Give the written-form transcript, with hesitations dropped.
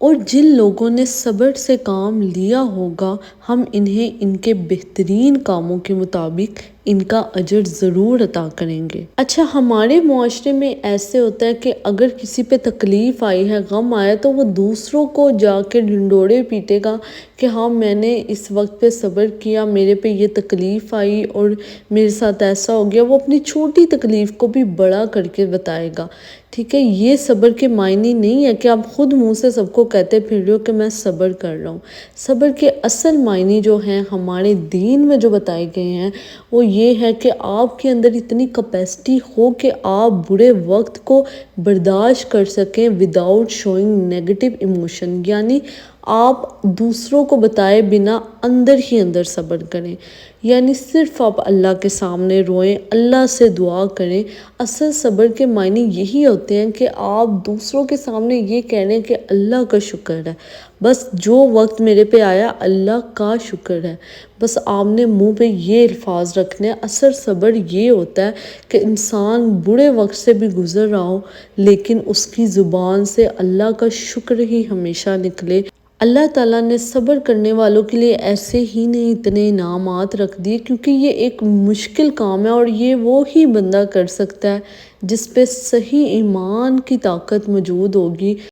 اور جن لوگوں نے صبر سے کام لیا ہوگا ہم انہیں ان کے بہترین کاموں کے مطابق ان کا اجر ضرور عطا کریں گے۔ اچھا، ہمارے معاشرے میں ایسے ہوتا ہے کہ اگر کسی پہ تکلیف آئی ہے، غم آیا، تو وہ دوسروں کو جا کے ڈھنڈورے پیٹے گا کہ ہاں میں نے اس وقت پہ صبر کیا، میرے پہ یہ تکلیف آئی اور میرے ساتھ ایسا ہو گیا۔ وہ اپنی چھوٹی تکلیف کو بھی بڑا کر کے بتائے گا۔ ٹھیک ہے، یہ صبر کے معنی نہیں ہے کہ آپ خود منہ سے سب کو کہتے پھر رہے ہو کہ میں صبر کر رہا ہوں۔ صبر کے اصل معنی جو ہیں ہمارے دین میں جو بتائے گئے ہیں وہ یہ ہے کہ آپ کے اندر اتنی کیپیسٹی ہو کہ آپ برے وقت کو برداشت کر سکیں وداؤٹ شوئنگ نیگیٹو ایموشن، یعنی آپ دوسروں کو بتائے بنا اندر ہی اندر صبر کریں، یعنی صرف آپ اللہ کے سامنے روئیں، اللہ سے دعا کریں۔ اصل صبر کے معنی یہی ہوتے ہیں کہ آپ دوسروں کے سامنے یہ کہہ رہے ہیں کہ اللہ کا شکر ہے، بس جو وقت میرے پہ آیا اللہ کا شکر ہے، بس آپ نے منہ پہ یہ الفاظ رکھنے ہیں۔ اصل صبر یہ ہوتا ہے کہ انسان برے وقت سے بھی گزر رہا ہو لیکن اس کی زبان سے اللہ کا شکر ہی ہمیشہ نکلے۔ اللہ تعالیٰ نے صبر کرنے والوں کے لیے ایسے ہی نہیں اتنے انعامات رکھ دیے، کیونکہ یہ ایک مشکل کام ہے اور یہ وہی بندہ کر سکتا ہے جس پہ صحیح ایمان کی طاقت موجود ہوگی۔